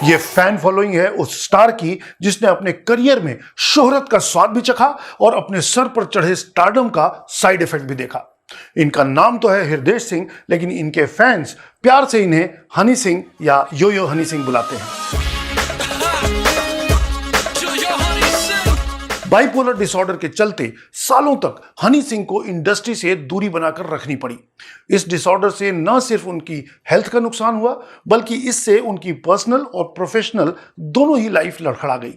ये fan following है उस स्टार की जिसने अपने करियर में शोहरत का स्वाद भी चखा और अपने सर पर चढ़े स्टारडम का साइड इफेक्ट भी देखा। इनका नाम तो है हृदय सिंह, लेकिन इनके फैंस प्यार से इन्हें हनी सिंह या यो यो हनी सिंह बुलाते हैं। बाइपोलर डिसऑर्डर के चलते सालों तक हनी सिंह को इंडस्ट्री से दूरी बनाकर रखनी पड़ी। इस डिसऑर्डर से न सिर्फ उनकी हेल्थ का नुकसान हुआ, बल्कि इससे उनकी पर्सनल और प्रोफेशनल दोनों ही लाइफ लड़खड़ा गई।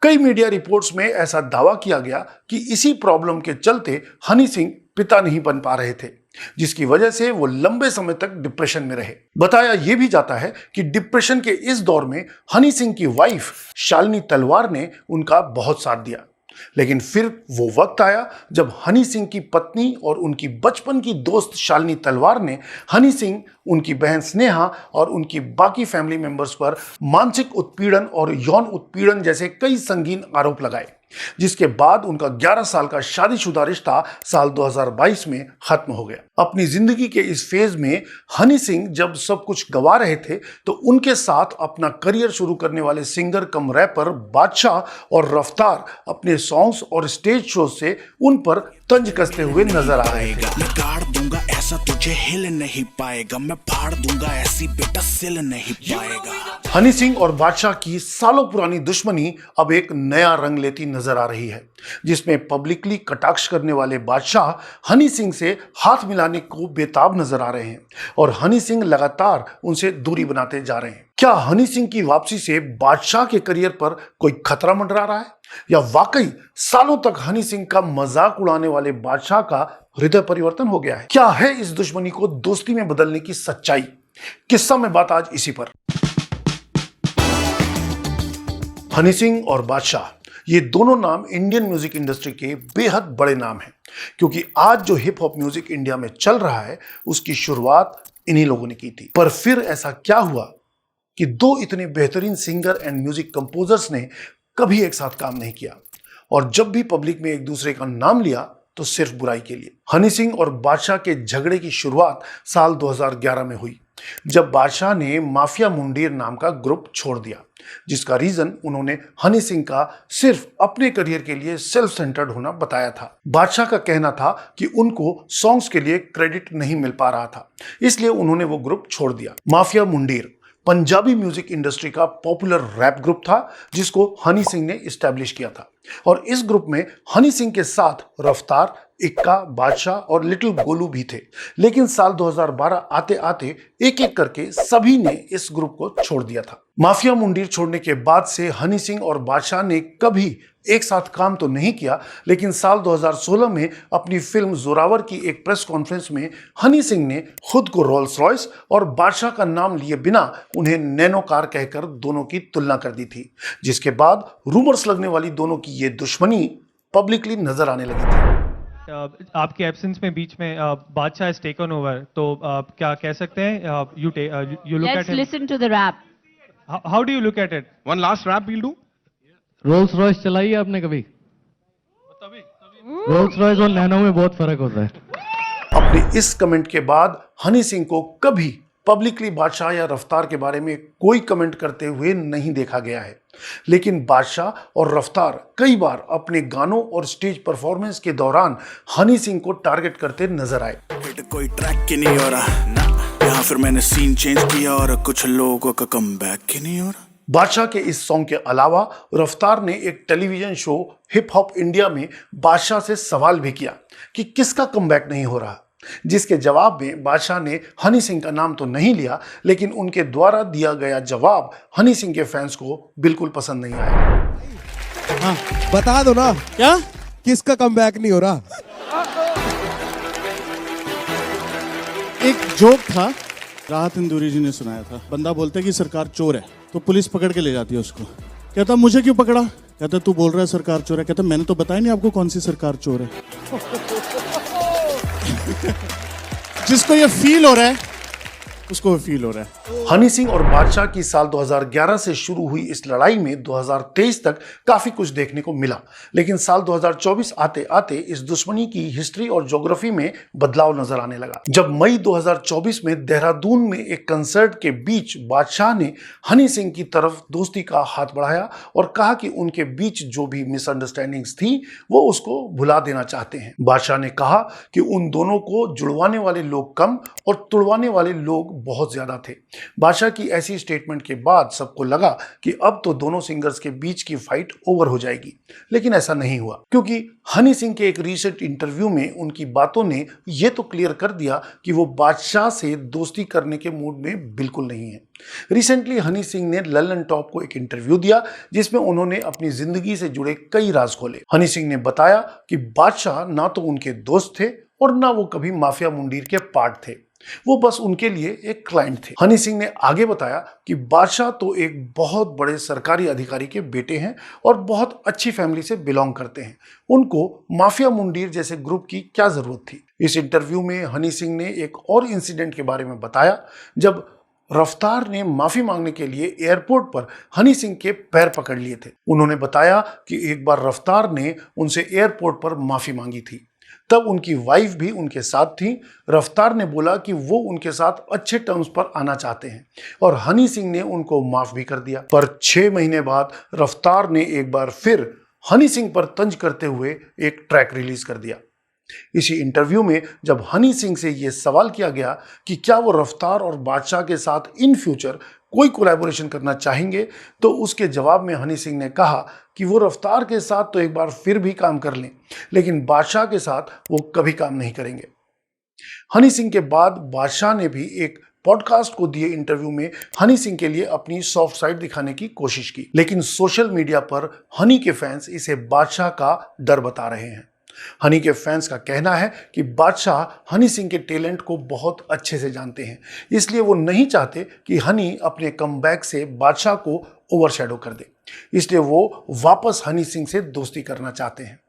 कई मीडिया रिपोर्ट्स में ऐसा दावा किया गया कि इसी प्रॉब्लम के चलते हनी सिंह पिता नहीं बन पा रहे थे, जिसकी वजह से वो लंबे समय तक डिप्रेशन में रहे। बताया यह भी जाता है कि डिप्रेशन के इस दौर में हनी सिंह की वाइफ शालिनी तलवार ने उनका बहुत साथ दिया। लेकिन फिर वो वक्त आया जब हनी सिंह की पत्नी और उनकी बचपन की दोस्त शालिनी तलवार ने हनी सिंह, उनकी बहन स्नेहा और उनकी बाकी फैमिली मेंबर्स पर मानसिक उत्पीड़न और यौन उत्पीड़न जैसे कई संगीन आरोप लगाए, जिसके बाद उनका 11 साल का शादीशुदा रिश्ता साल 2022 में खत्म हो गया। अपनी जिंदगी के इस फेज में हनी सिंह जब सब कुछ गंवा रहे थे, तो उनके साथ अपना करियर शुरू करने वाले सिंगर कम रैपर बादशाह और रफ्तार अपने सॉन्ग्स और स्टेज शो से उन पर तंज कसते हुए नजर आ रहे थे। मैं गाड़ दूंगा ऐसा तुझे हिल नहीं पाएगा, मैं फाड़ दूंगा ऐसी बेटा सिल नहीं पाएगा। हनी सिंह और बादशाह की सालों पुरानी दुश्मनी अब एक नया रंग लेती नजर आ रही है, जिसमें पब्लिकली कटाक्ष करने वाले बादशाह हनी सिंह से हाथ मिलाने को बेताब नजर आ रहे हैं और हनी सिंह लगातार उनसे दूरी बनाते जा रहे हैं। क्या हनी सिंह की वापसी से बादशाह के करियर पर कोई खतरा मंडरा रहा है, या वाकई सालों तक हनी सिंह का मजाक उड़ाने वाले बादशाह का हृदय परिवर्तन हो गया है? क्या है इस दुश्मनी को दोस्ती में बदलने की सच्चाई? किस्सा में बात आज इसी पर। हनी सिंह और बादशाह, ये दोनों नाम इंडियन म्यूजिक इंडस्ट्री के बेहद बड़े नाम हैं, क्योंकि आज जो हिप हॉप म्यूजिक इंडिया में चल रहा है उसकी शुरुआत इन्हीं लोगों ने की थी। पर फिर ऐसा क्या हुआ कि दो इतने बेहतरीन सिंगर एंड म्यूजिक कंपोजर्स ने कभी एक साथ काम नहीं किया, और जब भी पब्लिक में एक दूसरे का नाम लिया तो सिर्फ बुराई के लिए। हनी सिंह और बादशाह के झगड़े की शुरुआत साल 2011 में हुई, जब बादशाह ने माफिया मुंडेर नाम का ग्रुप छोड़ दिया, जिसका रीजन उन्होंने हनी सिंह का सिर्फ अपने करियर के लिए सेल्फ सेंटर्ड होना बताया था। बादशाह का कहना था कि उनको सॉन्ग्स के लिए क्रेडिट नहीं मिल पा रहा था, इसलिए उन्होंने वो ग्रुप छोड़ दिया। माफिया मुंडेर पंजाबी म्यूजिक इंडस्ट्री का पॉपुलर रैप ग्रुप था, जिसको हनी सिंह ने इस्टेब्लिश किया था, और इस ग्रुप में हनी सिंह के साथ रफ्तार, इक्का, बादशाह और लिटिल गोलू भी थे। लेकिन साल 2012 आते आते एक एक करके सभी ने इस ग्रुप को छोड़ दिया था। माफिया मुंडेर छोड़ने के बाद से हनी सिंह और बादशाह ने कभी एक साथ काम तो नहीं किया, लेकिन साल 2016 में अपनी फिल्म जोरावर की एक प्रेस कॉन्फ्रेंस में हनी सिंह ने खुद को रोल्स रॉयस और बादशाह का नाम लिए बिना उन्हें नैनो कार कहकर दोनों की तुलना कर दी थी, जिसके बाद रूमर्स लगने वाली दोनों की ये दुश्मनी पब्लिकली नजर आने लगी थी। आपके एब्सेंस में बीच में बादशाह has taken over, तो क्या कह सकते हैं? You look at Let's him. listen to the rap. How do you look at it? One last rap we'll do. Rolls Royce चलाई है आपने कभी? रोल्स रॉयस और नैनो में बहुत फर्क होता है। अपने इस कमेंट के बाद हनी सिंह को कभी पब्लिकली बादशाह या रफ्तार के बारे में कोई कमेंट करते हुए नहीं देखा गया है, लेकिन बादशाह और रफ्तार कई बार अपने गानों और स्टेज परफॉर्मेंस के दौरान हनी सिंह को टारगेट करते नजर आए। कोई ट्रैक की नहीं हो रहा यहाँ, फिर मैंने सीन चेंज किया और कुछ लोगों का कमबैक की नहीं हो रहा। बादशाह के इस सॉन्ग के अलावा रफ्तार ने एक television show hip hop India में बादशाह से सवाल भी किया कि किसका कमबैक नहीं हो रहा, जिसके जवाब में बादशाह ने हनी सिंह का नाम तो नहीं लिया, लेकिन उनके द्वारा दिया गया जवाब हनी सिंह के फैंस को बिल्कुल पसंद नहीं आया। हाँ, बता दो ना क्या किसका कमबैक नहीं हो रहा। एक जोक था, राहत इंदौरी जी ने सुनाया था। बंदा बोलता है कि सरकार चोर है, तो पुलिस पकड़ के ले जाती है उसको। कहता मुझे क्यों पकड़ा? कहता तू बोल रहा है सरकार चोर है। कहता मैंने तो बताया नहीं आपको कौन सी सरकार चोर है। जिसको ये फील हो रहा है उसको फील हो रहा है। हनी सिंह और बादशाह की साल 2011 से शुरू हुई इस लड़ाई में 2023 तक काफी कुछ देखने को मिला, लेकिन साल 2024 आते आते इस दुश्मनी की हिस्ट्री और ज्योग्राफी में बदलाव नजर आने लगा। जब मई 2024 में देहरादून में एक कंसर्ट के बीच बादशाह ने हनी सिंह की तरफ दोस्ती का हाथ बढ़ाया और कहा कि उनके बीच जो भी मिसअंडरस्टैंडिंग्स थी वो उसको भुला देना चाहते हैं। बादशाह ने कहा कि उन दोनों को जुड़वाने वाले लोग कम और तुड़वाने वाले लोग बहुत ज्यादा थे। बादशाह की ऐसी स्टेटमेंट के बाद सबको लगा कि अब तो दोनों सिंगर्स के बीच की फाइट ओवर हो जाएगी, लेकिन ऐसा नहीं हुआ, क्योंकि हनी सिंह के एक रीसेंट इंटरव्यू में उनकी बातों ने यह तो क्लियर कर दिया कि वो बादशाह से दोस्ती करने के मूड में बिल्कुल नहीं है। रिसेंटली हनी सिंह ने ललन टॉप को एक इंटरव्यू दिया जिसमें उन्होंने अपनी जिंदगी से जुड़े कई राज खोले। हनी सिंह ने बताया कि बादशाह ना तो उनके दोस्त थे और ना वो कभी माफिया मुंडीर के पार्ट थे, वो बस उनके लिए एक क्लाइंट थे। हनी सिंह ने आगे बताया कि बादशाह तो एक बहुत बड़े सरकारी अधिकारी के बेटे हैं और बहुत अच्छी फैमिली से बिलोंग करते हैं, उनको माफिया मुंडीर जैसे ग्रुप की क्या जरूरत थी। इस इंटरव्यू में हनी सिंह ने एक और इंसिडेंट के बारे में बताया जब रफ्तार ने माफी मांगने के लिए एयरपोर्ट पर हनी सिंह के पैर पकड़ लिए थे। उन्होंने बताया कि एक बार रफ्तार ने उनसे एयरपोर्ट पर माफी मांगी थी, तब उनकी वाइफ भी उनके साथ थी। रफ्तार ने बोला कि वो उनके साथ अच्छे टर्म्स पर आना चाहते हैं और हनी सिंह ने उनको माफ भी कर दिया। पर 6 महीने बाद रफ्तार ने एक बार फिर हनी सिंह पर तंज करते हुए एक ट्रैक रिलीज कर दिया। इसी इंटरव्यू में जब हनी सिंह से यह सवाल किया गया कि क्या वो रफ्तार और बादशाह के साथ इन फ्यूचर कोई कोलैबोरेशन करना चाहेंगे, तो उसके जवाब में हनी सिंह ने कहा कि वो रफ्तार के साथ तो एक बार फिर भी काम कर लें, लेकिन बादशाह के साथ वो कभी काम नहीं करेंगे। हनी सिंह के बाद बादशाह ने भी एक पॉडकास्ट को दिए इंटरव्यू में हनी सिंह के लिए अपनी सॉफ्ट साइड दिखाने की कोशिश की, लेकिन सोशल मीडिया पर हनी के फैंस इसे बादशाह का डर बता रहे हैं। हनी के फैंस का कहना है कि बादशाह हनी सिंह के टैलेंट को बहुत अच्छे से जानते हैं, इसलिए वो नहीं चाहते कि हनी अपने कमबैक से बादशाह को ओवरशैडो कर दे, इसलिए वो वापस हनी सिंह से दोस्ती करना चाहते हैं।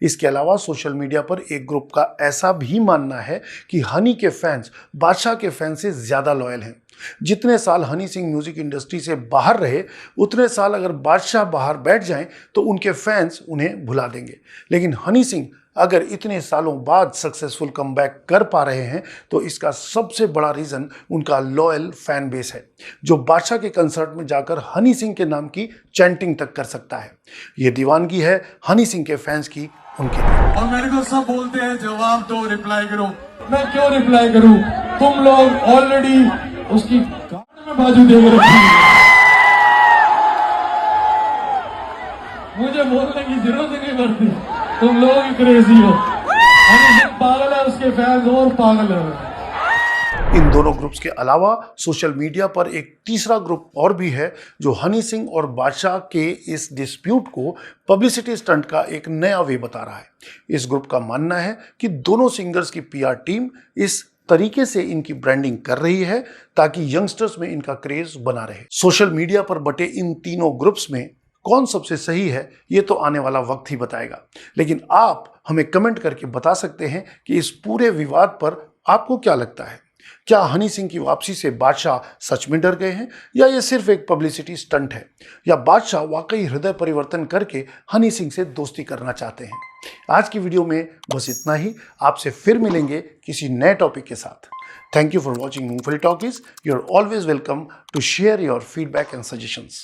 इसके अलावा सोशल मीडिया पर एक ग्रुप का ऐसा भी मानना है कि हनी के फैंस बादशाह के फैंस से ज्यादा लॉयल हैं। जितने साल हनी सिंह म्यूजिक इंडस्ट्री से बाहर रहे, उतने साल अगर बादशाह बाहर बैठ जाएं तो उनके फैंस उन्हें भुला देंगे, लेकिन हनी सिंह अगर इतने सालों बाद सक्सेसफुल कमबैक कर पा रहे हैं तो इसका सबसे बड़ा रीजन उनका लॉयल फैन बेस है, जो बादशाह के कंसर्ट में जाकर हनी सिंह के नाम की चैंटिंग तक कर सकता है। ये दीवानगी है हनी सिंह के फैंस की उनके लिए। और मेरे को सब बोलते हैं जवाब दो, रिप्लाई करो। मैं क्यों रिप्लाई करूं? तुम लोग ऑलरेडी उसकी गाड़ में बाजू दे रखी है, मुझे बोलने की जरूरत ही नहीं पड़ती। तुम लोग ही क्रेजी हो, पागल है, उसके फैंस और पागल है। इन दोनों ग्रुप्स के अलावा सोशल मीडिया पर एक तीसरा ग्रुप और भी है जो हनी सिंह और बादशाह के इस डिस्प्यूट को पब्लिसिटी स्टंट का एक नया वे बता रहा है। इस ग्रुप का मानना है कि दोनों सिंगर्स की पीआर टीम इस तरीके से इनकी ब्रांडिंग कर रही है ताकि यंगस्टर्स में इनका क्रेज बना रहे। सोशल मीडिया पर बटे इन तीनों ग्रुप्स में कौन सबसे सही है ये तो आने वाला वक्त ही बताएगा, लेकिन आप हमें कमेंट करके बता सकते हैं कि इस पूरे विवाद पर आपको क्या लगता है। क्या हनी सिंह की वापसी से बादशाह सच में डर गए हैं या ये सिर्फ एक पब्लिसिटी स्टंट है, या बादशाह वाकई हृदय परिवर्तन करके हनी सिंह से दोस्ती करना चाहते हैं। आज की वीडियो में बस इतना ही। आपसे फिर मिलेंगे किसी नए टॉपिक के साथ। Thank you for watching Moongphali talkies. You are always welcome to share your feedback and suggestions.